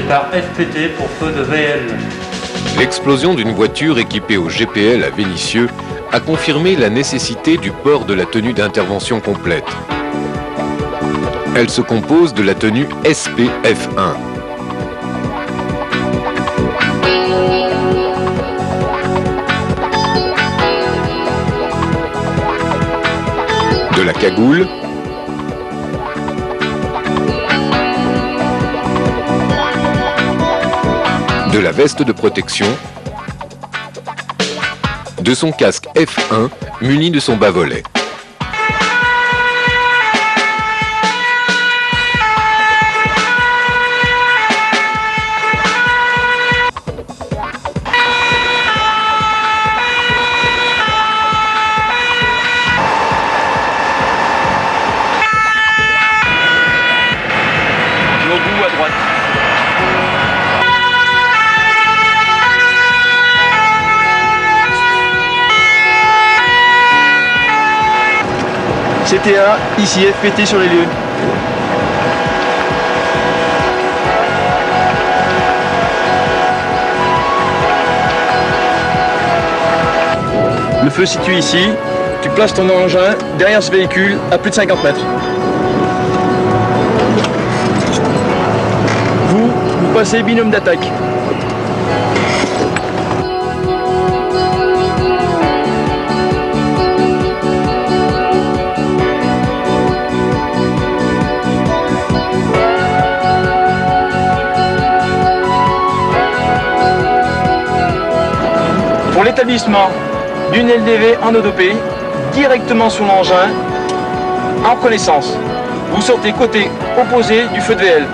par FPT pour feu de VL. L'explosion d'une voiture équipée au GPL à Vénissieux a confirmé la nécessité du port de la tenue d'intervention complète. Elle se compose de la tenue SPF1. De la cagoule, de la veste de protection, de son casque F1 muni de son bas-volet. Logo à droite. CTA, ici FPT sur les lieux. Le feu se situe ici. Tu places ton engin derrière ce véhicule à plus de 50 mètres. Vous passez binôme d'attaque. Pour l'établissement d'une LDV en ODP, directement sur l'engin, en connaissance. Vous sortez côté opposé du feu de VL.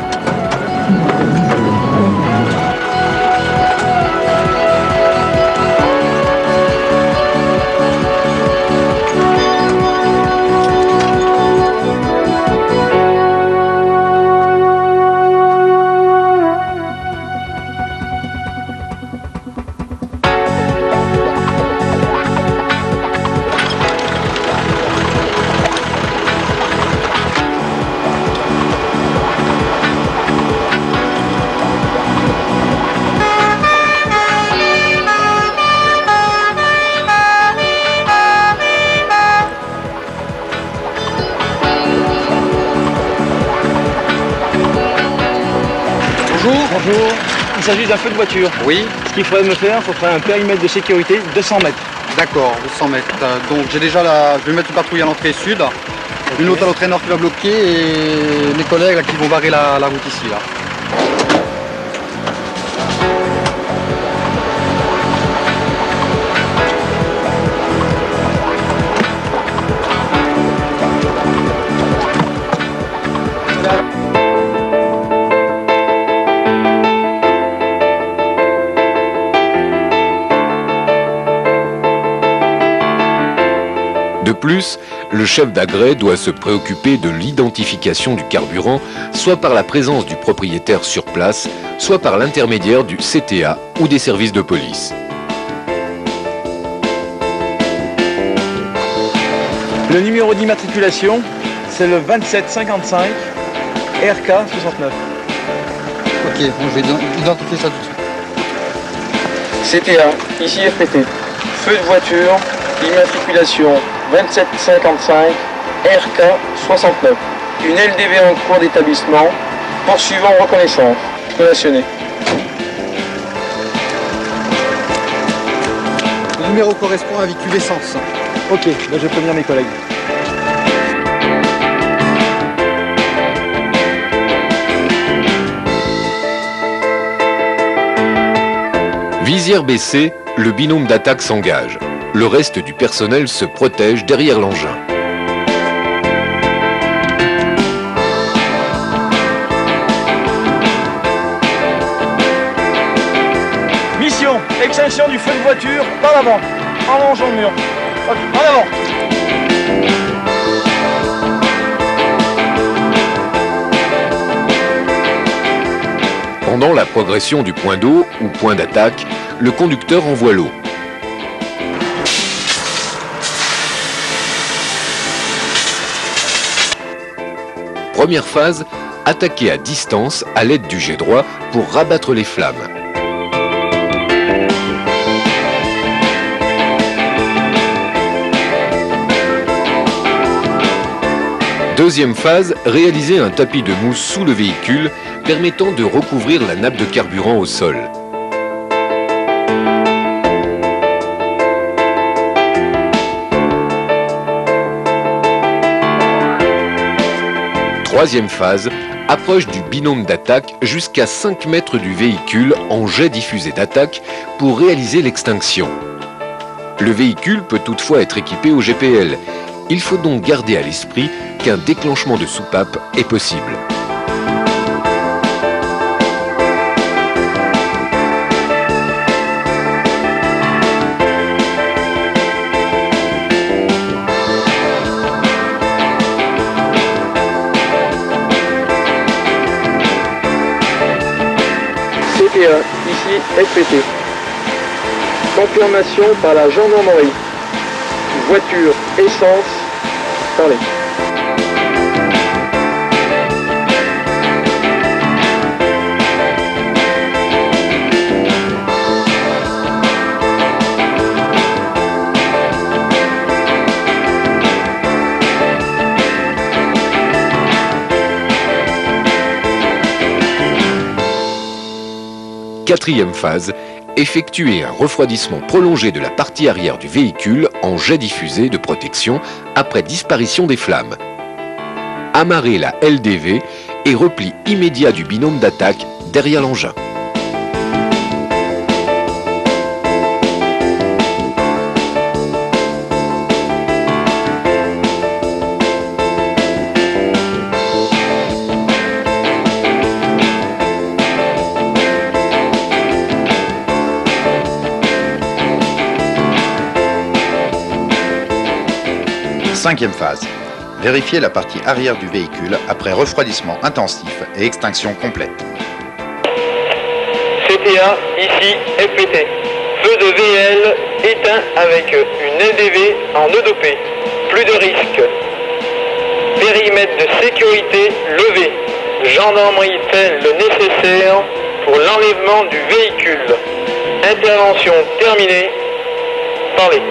Bonjour, il s'agit d'un feu de voiture. Oui. Ce qu'il faudrait me faire, il faudrait un périmètre de sécurité 200 mètres. D'accord, 200 mètres. Donc j'ai déjà je vais mettre une patrouille à l'entrée sud, une autre à l'entrée nord qui va bloquer et mes collègues là, qui vont barrer la route ici. Là. De plus, le chef d'agrès doit se préoccuper de l'identification du carburant, soit par la présence du propriétaire sur place, soit par l'intermédiaire du CTA ou des services de police. Le numéro d'immatriculation, c'est le 2755 RK 69. Ok, bon, je vais identifier ça tout de suite. CTA, ici FPT. Feu de voiture, immatriculation 2755 RK 69. Une LDV en cours d'établissement, poursuivant reconnaissance. Relationné. Le numéro correspond à un véhicule essence. Ok, là je vais prévenir mes collègues. Visière baissée, le binôme d'attaque s'engage. Le reste du personnel se protège derrière l'engin. Mission, extinction du feu de voiture par l'avant, en longeant le mur. Ok, en avant. Pendant la progression du point d'eau ou point d'attaque, le conducteur envoie l'eau. Première phase, attaquer à distance à l'aide du jet droit pour rabattre les flammes. Deuxième phase, réaliser un tapis de mousse sous le véhicule permettant de recouvrir la nappe de carburant au sol. Troisième phase, approche du binôme d'attaque jusqu'à 5 mètres du véhicule en jet diffusé d'attaque pour réaliser l'extinction. Le véhicule peut toutefois être équipé au GPL. Il faut donc garder à l'esprit qu'un déclenchement de soupape est possible. CTA, ici FPT. Confirmation par la gendarmerie. Voiture essence, parlez. Quatrième phase, effectuer un refroidissement prolongé de la partie arrière du véhicule en jet diffusé de protection après disparition des flammes. Amarrer la LDV et repli immédiat du binôme d'attaque derrière l'engin. Cinquième phase. Vérifier la partie arrière du véhicule après refroidissement intensif et extinction complète. CTA, ici FPT. Feu de VL éteint avec une LDV en nœud dopé. Plus de risque. Périmètre de sécurité levé. Gendarmerie fait le nécessaire pour l'enlèvement du véhicule. Intervention terminée. Parlez.